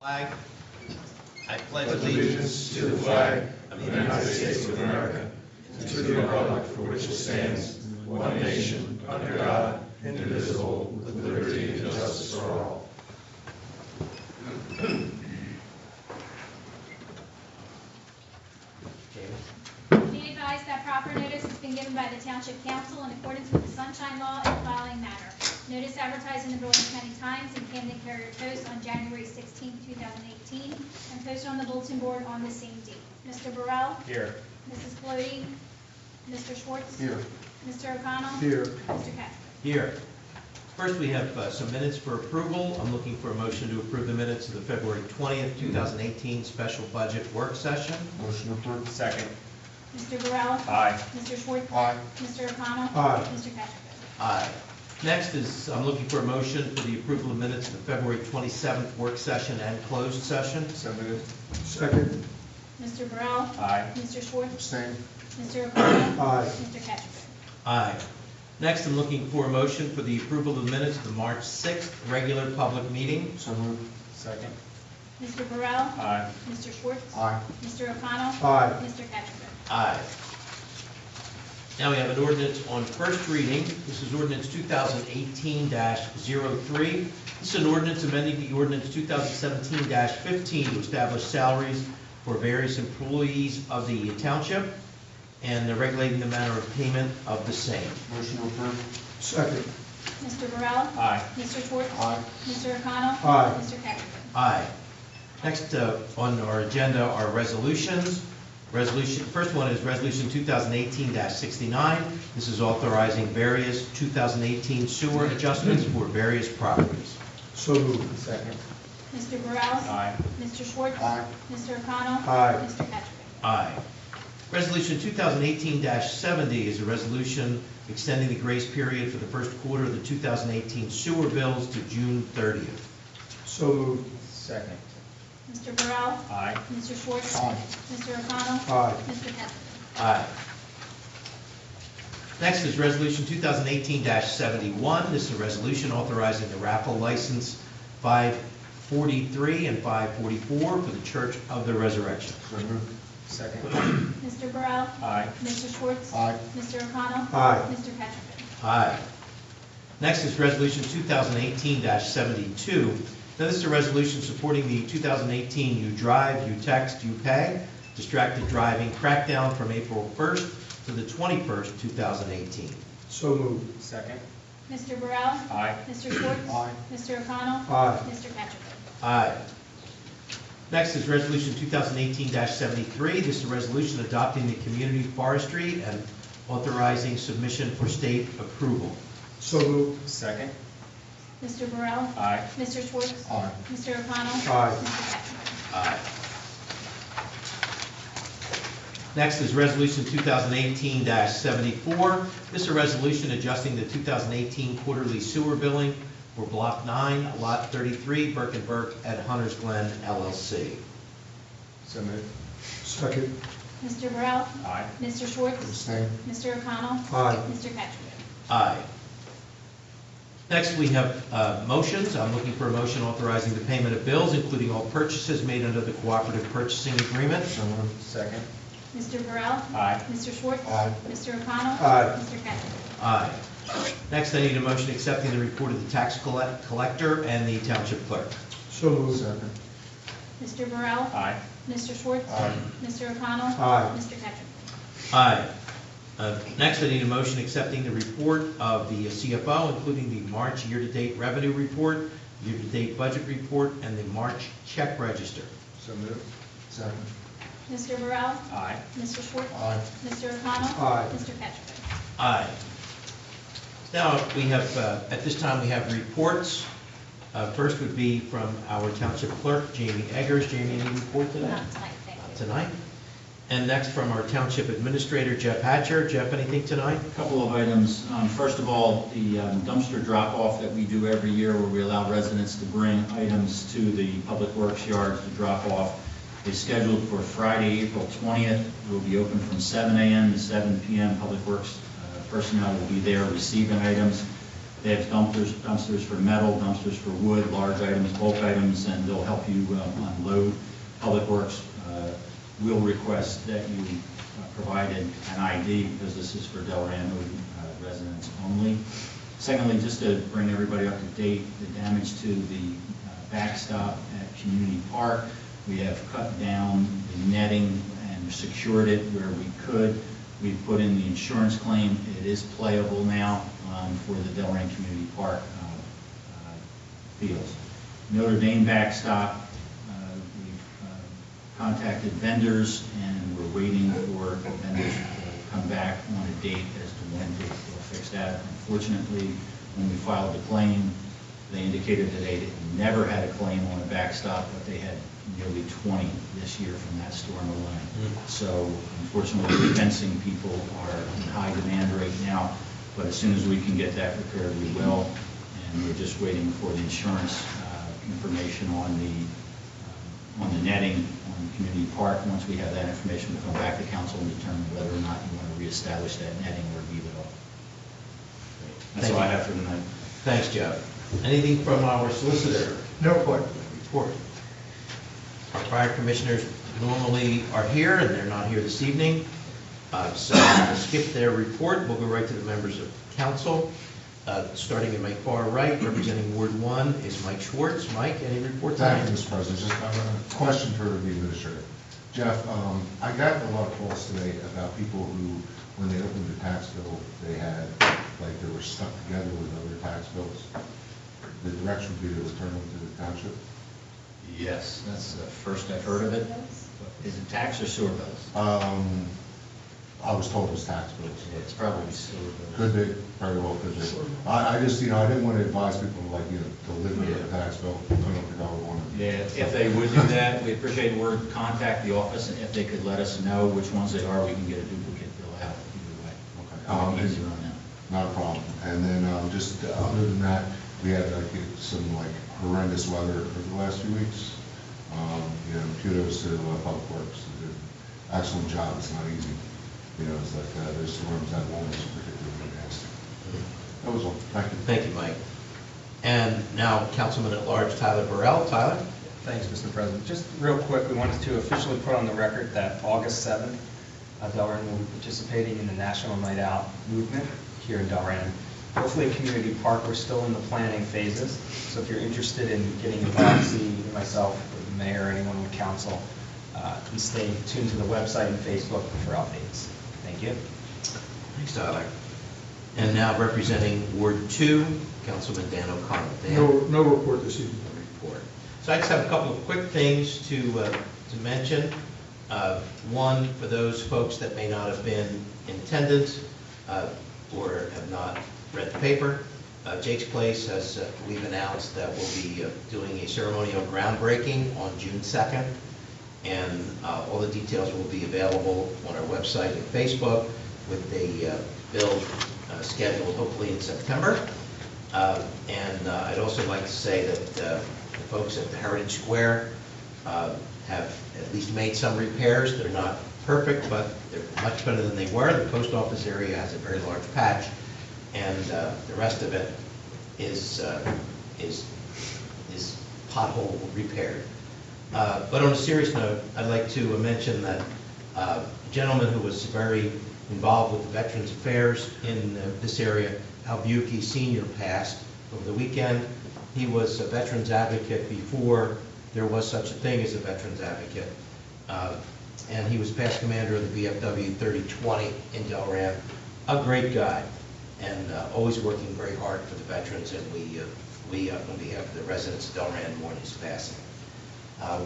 Flag. I pledge allegiance to the flag of the United States of America and to the republic for which it stands, one nation, under God, indivisible, with liberty and justice for all. Be advised that proper notice has been given by the Township Council in accordance with the Sunshine Law in the following manner. Notice advertised in the Burlington County Times and Camden Carrier Post on January 16, 2018, and posted on the bulletin board on the same date. Mr. Burrell? Here. Mrs. Flody? Mr. Schwartz? Here. Mr. O'Connell? Here. Mr. Ketchum? Here. First, we have some minutes for approval. I'm looking for a motion to approve the minutes of the February 20th, 2018 special budget work session. Motion approved. Second. Mr. Burrell? Aye. Mr. Schwartz? Aye. Mr. O'Connell? Aye. Mr. Ketchum? Aye. Next is, I'm looking for a motion for the approval of minutes of the February 27th work session and closed session. So moved. Second. Mr. Burrell? Aye. Mr. Schwartz? Abstain. Mr. O'Connell? Aye. Mr. Ketchum? Aye. Next, I'm looking for a motion for the approval of the minutes of the March 6th regular public meeting. So moved. Second. Mr. Burrell? Aye. Mr. Schwartz? Aye. Mr. O'Connell? Aye. Mr. Ketchum? Aye. Now we have an ordinance on first reading. This is ordinance 2018-03. This is an ordinance amending the ordinance 2017-15 to establish salaries for various employees of the township and regulating the manner of payment of the same. Motion approved. Second. Mr. Burrell? Aye. Mr. Schwartz? Aye. Mr. O'Connell? Aye. Mr. Ketchum? Aye. Next on our agenda are resolutions. First one is Resolution 2018-69. This is authorizing various 2018 sewer adjustments for various properties. So moved. Second. Mr. Burrell? Aye. Mr. Schwartz? Aye. Mr. O'Connell? Aye. Mr. Ketchum? Aye. Resolution 2018-70 is a resolution extending the grace period for the first quarter of the 2018 sewer bills to June 30th. So moved. Second. Mr. Burrell? Aye. Mr. Schwartz? Aye. Mr. O'Connell? Aye. Mr. Ketchum? Aye. Next is Resolution 2018-71. This is a resolution authorizing the raffle license 543 and 544 for the Church of the Resurrection. So moved. Second. Mr. Burrell? Aye. Mr. Schwartz? Aye. Mr. O'Connell? Aye. Mr. Ketchum? Aye. Next is Resolution 2018-72. Now, this is a resolution supporting the 2018 You Drive, You Text, You Pay distracted driving crackdown from April 1st to the 21st, 2018. So moved. Second. Mr. Burrell? Aye. Mr. Schwartz? Aye. Mr. O'Connell? Aye. Mr. Ketchum? Aye. Next is Resolution 2018-73. This is a resolution adopting the community forestry and authorizing submission for state approval. So moved. Second. Mr. Burrell? Aye. Mr. Schwartz? Aye. Mr. O'Connell? Aye. Mr. Ketchum? Aye. Next is Resolution 2018-74. This is a resolution adjusting the 2018 quarterly sewer billing for Block 9, Lot 33, Burke and Burke at Hunters Glen, LLC. So moved. Second. Mr. Burrell? Aye. Mr. Schwartz? Abstain. Mr. O'Connell? Aye. Mr. Ketchum? Aye. Next, we have motions. I'm looking for a motion authorizing the payment of bills, including all purchases made under the cooperative purchasing agreement. So moved. Second. Mr. Burrell? Aye. Mr. Schwartz? Aye. Mr. O'Connell? Aye. Mr. Ketchum? Aye. Next, I need a motion accepting the report of the tax collector and the township clerk. So moved. Second. Mr. Burrell? Aye. Mr. Schwartz? Aye. Mr. O'Connell? Aye. Mr. Ketchum? Aye. Next, I need a motion accepting the report of the CFO, including the March year-to-date revenue report, year-to-date budget report, and the March check register. So moved. Second. Mr. Burrell? Aye. Mr. Schwartz? Aye. Mr. O'Connell? Aye. Mr. Ketchum? Aye. Now, we have, at this time, we have reports. First would be from our township clerk, Jamie Eggers. Jamie, any report today? Not tonight, thank you. Tonight? And next from our township administrator, Jeff Hatcher. Jeff, anything tonight? A couple of items. First of all, the dumpster drop-off that we do every year where we allow residents to bring items to the public works yards to drop off is scheduled for Friday, April 20th. It will be open from 7 a.m. to 7 p.m. Public Works personnel will be there receiving items. They have dumpsters for metal, dumpsters for wood, large items, bulk items, and they'll help you unload. Public Works will request that you provided an ID because this is for Delran residents only. Secondly, just to bring everybody up to date, the damage to the backstop at Community Park, we have cut down the netting and secured it where we could. We've put in the insurance claim. It is playable now for the Delran Community Park fields. Notre Dame backstop, we've contacted vendors and we're waiting for vendors to come back on a date as to when they'll fix that. Unfortunately, when we filed the claim, they indicated that they never had a claim on a backstop, but they had nearly 20 this year from that storm alone. So unfortunately, the fencing people are in high demand right now, but as soon as we can get that repaired, we will. And we're just waiting for the insurance information on the netting on Community Park. Once we have that information, we'll come back to council and determine whether or not you want to reestablish that netting or leave it off. That's all I have for tonight. Thanks, Jeff. Anything from our solicitor? No report. Report. Our prior commissioners normally are here, and they're not here this evening. So we'll skip their report. We'll go right to the members of council. Starting in my far right, representing Ward 1 is Mike Schwartz. Mike, any report tonight? Thank you, Mr. President. Just a question for the administrator. Jeff, I got a lot of calls today about people who, when they opened the tax bill, they had, like, they were stuck together with other tax bills. The direction would be to return them to the township? Yes, that's the first I've heard of it. Is it tax or sewer bills? I was told it was tax bills. It's probably sewer bills. Could be, very well could be. I just, I didn't want to advise people, like, to live with a tax bill. I don't think I would want to. Yeah, if they would do that, we appreciate the word, contact the office, and if they could let us know which ones they are, we can get a duplicate bill out either way. Okay. Make it easier on them. Not a problem. And then just other than that, we had some horrendous weather over the last few weeks. Kudos to Public Works. They did an excellent job. It's not easy. It's like those storms that one was particularly nasty. That was all. Thank you. Thank you, Mike. And now Councilman at Large Tyler Burrell. Tyler? Thanks, Mr. President. Just real quick, we wanted to officially put on the record that August 7th, Delran will be participating in the National Night Out movement here in Delran. Hopefully at Community Park, we're still in the planning phases. So if you're interested in getting involved, see myself, or the mayor, or anyone with council, please stay tuned to the website and Facebook for updates. Thank you. Thanks, Tyler. And now representing Ward 2, Councilman Dan O'Connell. Dan? No report this evening. Report. So I just have a couple of quick things to mention. One, for those folks that may not have been in attendance or have not read the paper, Jake's Place has, we've announced that we'll be doing a ceremonial groundbreaking on June 2nd. And all the details will be available on our website and Facebook with the build scheduled hopefully in September. And I'd also like to say that the folks at the Heritage Square have at least made some repairs. They're not perfect, but they're much better than they were. The post office area has a very large patch, and the rest of it is pothole repaired. But on a serious note, I'd like to mention that a gentleman who was very involved with the Veterans Affairs in this area, Al Buki Sr., passed over the weekend. He was a veterans advocate before there was such a thing as a veterans advocate. And he was past commander of the VFW 3020 in Delran. A great guy, and always working very hard for the veterans, and we on behalf of the residents of Delran, mourn his passing.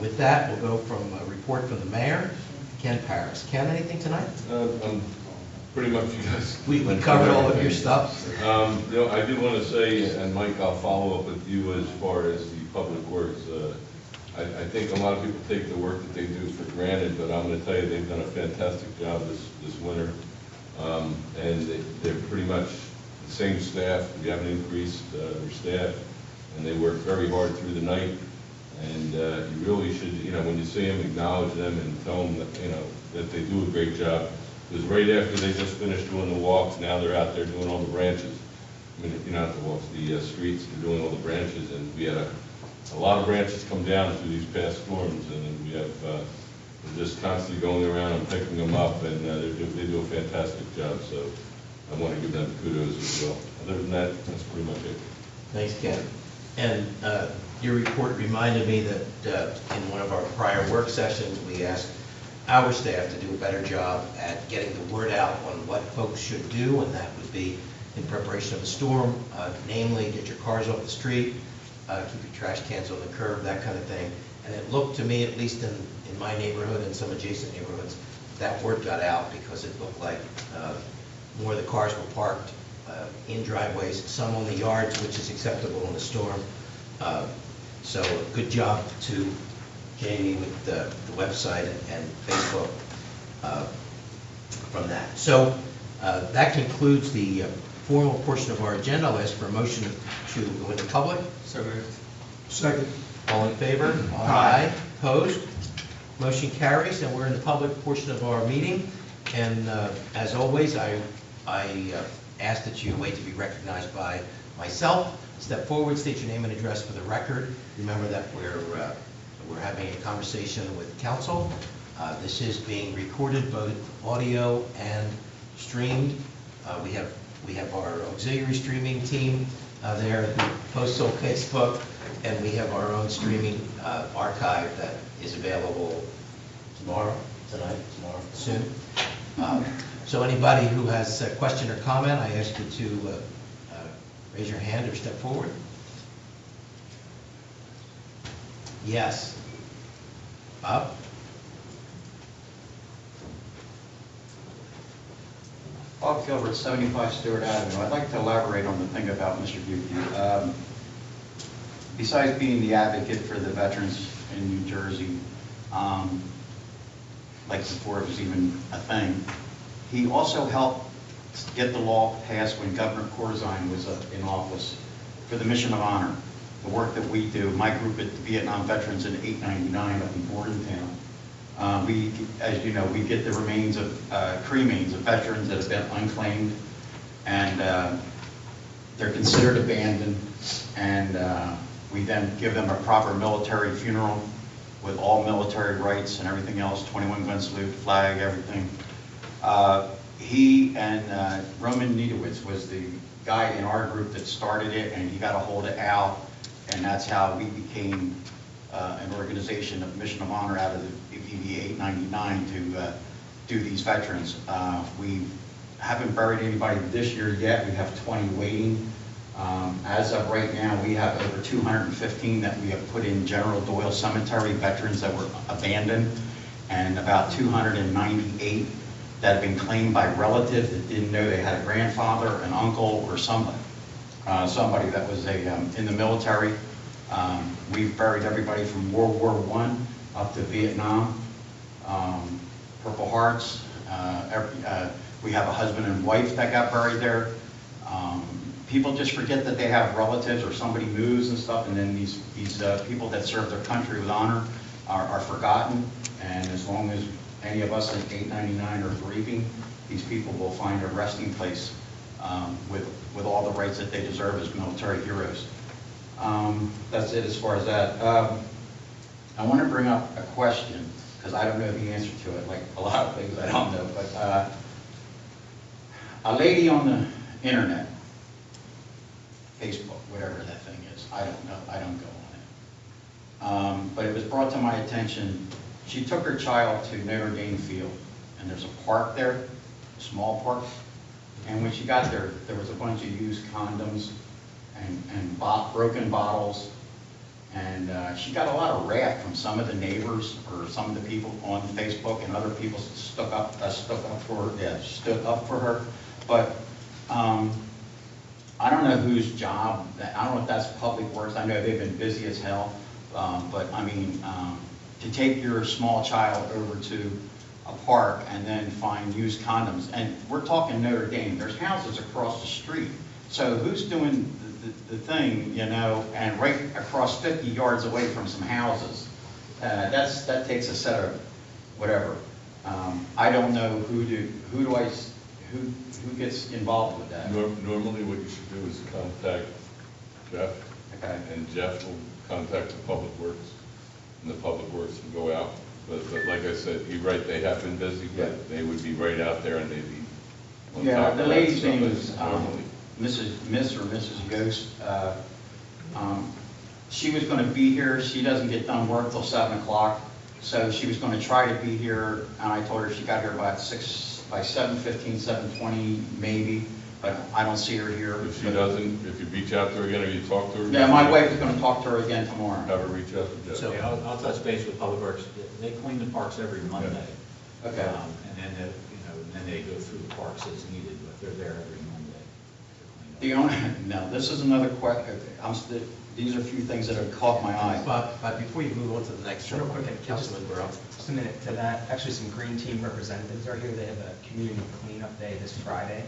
With that, we'll go from a report from the mayor, Ken Paris. Ken, anything tonight? Pretty much, you guys. We covered all of your stuff. I do want to say, and Mike, I'll follow up with you as far as the public works. I think a lot of people take the work that they do for granted, but I'm going to tell you they've done a fantastic job this winter. And they're pretty much the same staff. We haven't increased their staff, and they work very hard through the night. And you really should, when you see them, acknowledge them and tell them that, that they do a great job. Because right after they just finished doing the walks, now they're out there doing all the branches. out to walk the streets, they're doing all the branches, and we had a lot of branches come down through these past storms, and we have, they're just constantly going around and picking them up, and they do a fantastic job, so I want to give them kudos as well. Other than that, that's pretty much it. Thanks, Ken. And your report reminded me that in one of our prior work sessions, we asked our staff to do a better job at getting the word out on what folks should do, and that would be in preparation of a storm, namely get your cars off the street, keep your trash cans on the curb, that kind of thing. And it looked to me, at least in my neighborhood and some adjacent neighborhoods, that word got out because it looked like more of the cars were parked in driveways, some on the yards, which is acceptable in a storm. So good job to Jamie with the website and Facebook from that. So that concludes the formal portion of our agenda. I'll ask for a motion to go into public. So moved. Second. All in favor? Aye. Opposed? Motion carries, and we're in the public portion of our meeting. And as always, I ask that you wait to be recognized by myself. Step forward, state your name and address for the record. Remember that we're having a conversation with council. This is being recorded, both audio and streamed. We have our auxiliary streaming team there who posts on Facebook, and we have our own streaming archive that is available tomorrow, soon. So anybody who has a question or comment, I ask you to raise your hand or step forward. Yes. Bob? Bob Gilbert, 75 Stewart Avenue. I'd like to elaborate on the thing about Mr. Butte. Besides being the advocate for the veterans in New Jersey, like before it was even a thing, he also helped get the law passed when Governor Corzine was in office for the Mission of Honor, the work that we do. My group at the Vietnam Veterans in 899 up in Bordentown. As you know, we get the remains of, cremains of veterans that have been unclaimed, and they're considered abandoned, and we then give them a proper military funeral with all military rights and everything else, 21-gun salute, flag, everything. He and Roman Niedowitz was the guy in our group that started it, and he got a hold of Al, and that's how we became an organization of Mission of Honor out of the VV 899 to do these veterans. We haven't buried anybody this year yet. We have 20 waiting. As of right now, we have over 215 that we have put in General Doyle Cemetery, veterans that were abandoned, and about 298 that have been claimed by relatives that didn't know they had a grandfather, an uncle, or somebody that was in the military. We've buried everybody from World War I up to Vietnam, Purple Hearts. We have a husband and wife that got buried there. People just forget that they have relatives or somebody moves and stuff, and then these people that serve their country with honor are forgotten. And as long as any of us in 899 are grieving, these people will find a resting place with all the rights that they deserve as military heroes. That's it as far as that. I want to bring up a question, because I don't know the answer to it, like a lot of things I don't know, but a lady on the internet, Facebook, whatever that thing is, I don't know, I don't go on it. But it was brought to my attention, she took her child to Notre Dame Field, and there's a park there, a small park, and when she got there, there was a bunch of used condoms and broken bottles, and she got a lot of wrath from some of the neighbors or some of the people on Facebook, and other people stood up for her. But I don't know whose job, I don't know if that's Public Works, I know they've been busy as hell, but I mean, to take your small child over to a park and then find used condoms, and we're talking Notre Dame, there's houses across the street, so who's doing the thing, you know, and right across 50 yards away from some houses, that takes a set of whatever. I don't know who who gets involved with that? Normally, what you should do is contact Jeff, Okay. and Jeff will contact the Public Works, and the Public Works will go out. But like I said, you're right, they have been busy, Yeah. but they would be right out there and they'd be on top Yeah, of the that lady's stuff name as is normally. Miss or Mrs. Ghost. She was going to be here. She doesn't get done work till 7 o'clock, so she was going to try to be here, and I told her she got here by 7:15, 7:20 maybe, but I don't see her here. If she doesn't, if you reach out to her again or you talk to her. Yeah, my wife is going to talk to her again tomorrow. Have her reach out to Jeff. So- Okay, I'll touch base with Public Works. They clean the parks every Monday. Okay. And then, then they go through the parks as needed, but they're there every Monday. to The clean up. only, now, this is another question. These are a few things that have caught my eye. But before you move on to the next one, Real quick, Councilman Burrell. just a minute to that. Actually, some Green Team representatives are here. They have a community cleanup day this Friday.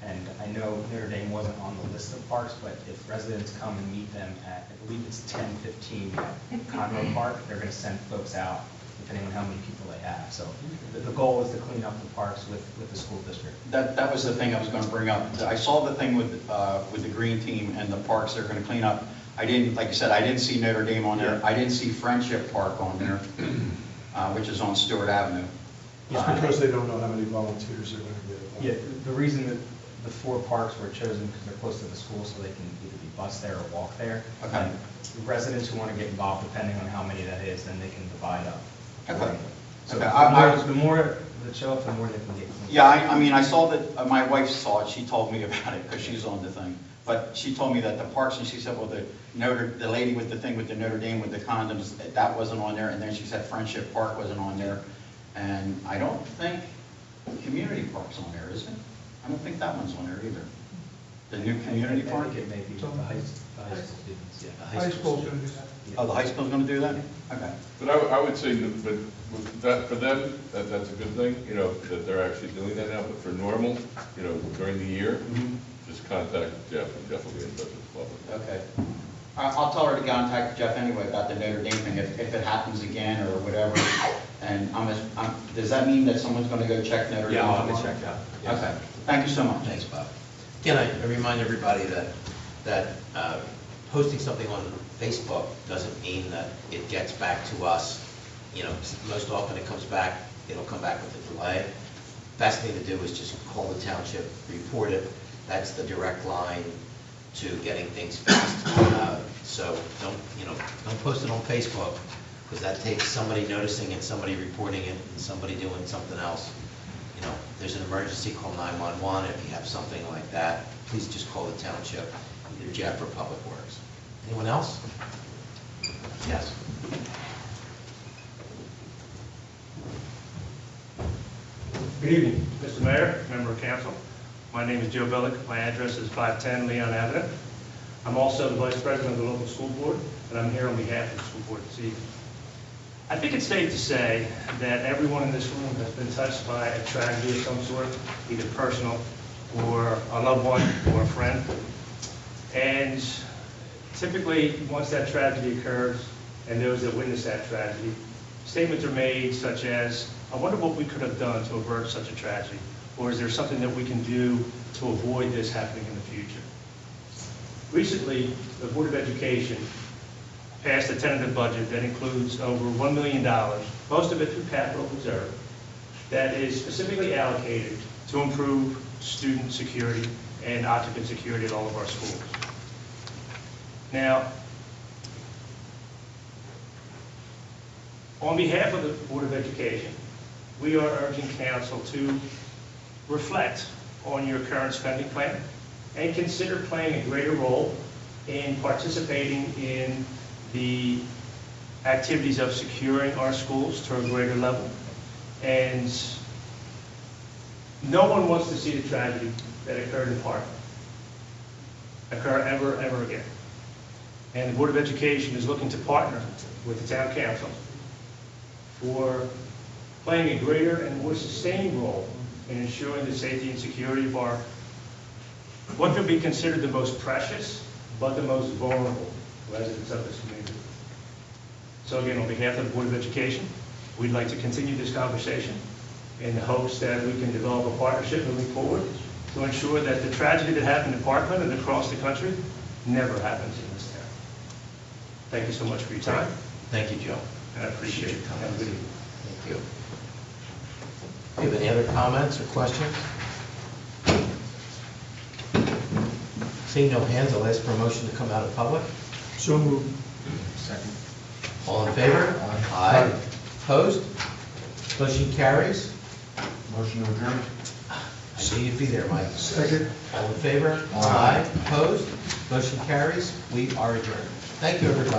And I know Notre Dame wasn't on the list of parks, but if residents come and meet them at, I believe it's 10:15 at Conroe Park, they're going to send folks out, depending on how many people they have. So the goal is to clean up the parks with the school district. That was the thing I was going to bring up. I saw the thing with the Green Team and the parks they're going to clean up. I didn't, like I said, I didn't see Notre Dame on there. I didn't see Friendship Park on there, which is on Stewart Avenue. Just because they don't know how many volunteers are going to get involved. Yeah, the reason that the 4 parks were chosen because they're close to the school, so they can either be bused there or walk there. Okay. And the residents who want to get involved, depending on how many that is, then they can divide up. Okay. So Okay, the more that show up, the more they can get. Yeah, I mean, I saw that, my wife saw it, she told me about it, because she's on the thing. But she told me that the parks, and she said, well, the lady with the thing with the Notre Dame with the condoms, that wasn't on there, and then she said Friendship Park wasn't on there. And I don't think Community Park's on there, is it? I don't think that one's on there either. The new Community I Park? think it may be the high school students, yeah. High school's going to do that. Oh, the high school's gonna do that? Okay. But I would say, but with that, for them, that's a good thing, that they're actually doing that now, but for normal, during the year, just contact Jeff, and Jeff will be in touch with the public. Okay. I'll tell her to contact Jeff anyway about the Notre Dame thing, if it happens again or whatever. And does that mean that someone's gonna go check Notre Dame? Yeah, I'll have to tomorrow? check out. Yes. Okay, thank you so much. Thanks, Bob. Again, I remind everybody that posting something on Facebook doesn't mean that it gets back to us. Most often it comes back, it'll come back with a delay. Best thing to do is just call the township, report it. That's the direct line to getting things fixed. So don't post it on Facebook, because that takes somebody noticing it, somebody reporting it, and somebody doing something else. If there's an emergency, call 911. If you have something like that, please just call the township, either Jeff or Public Works. Anyone else? Yes. Good evening, Mr. Mayor, member of council. My name is Joe Billick. My address is 510 Leon Avenue. I'm also the vice president of the local school board, and I'm here on behalf of the school board this evening. I think it's safe to say that everyone in this room has been touched by a tragedy of some sort, either personal or a loved one or a friend. And typically, once that tragedy occurs, and those that witness that tragedy, statements are made such as, I wonder what we could have done to avert such a tragedy, or is there something that we can do to avoid this happening in the future? Recently, the Board of Education passed a tentative budget that includes over $1 million, most of it through capital reserve, that is specifically allocated to improve student security and occupant security at all of our schools. Now, on behalf of the Board of Education, we are urging council to reflect on your current spending plan and consider playing a greater role in participating in the activities of securing our schools to a greater level. And no one wants to see the tragedy that occurred in Park occur ever again. And the Board of Education is looking to partner with the town council for playing a greater and more sustained role in ensuring the safety and security of our, what could be considered the most precious, but the most vulnerable residents of this community. So again, on behalf of the Board of Education, we'd like to continue this conversation in the hopes that we can develop a partnership moving forward to ensure that the tragedy that happened in Parkland and across the country never happens in this town. Thank you so much for your time, Thank you, Joe. and I appreciate it. Have a good evening. Thank you. Do you have any other comments or questions? Seeing no hands, I'll ask for a motion to come out of public. So moved. Second. All in favor? Aye. Opposed? Motion carries. Motion to adjourn? I knew you'd be there, Mike. Second. All in favor? Aye. Opposed? Motion carries. We are adjourned. Thank you, everybody.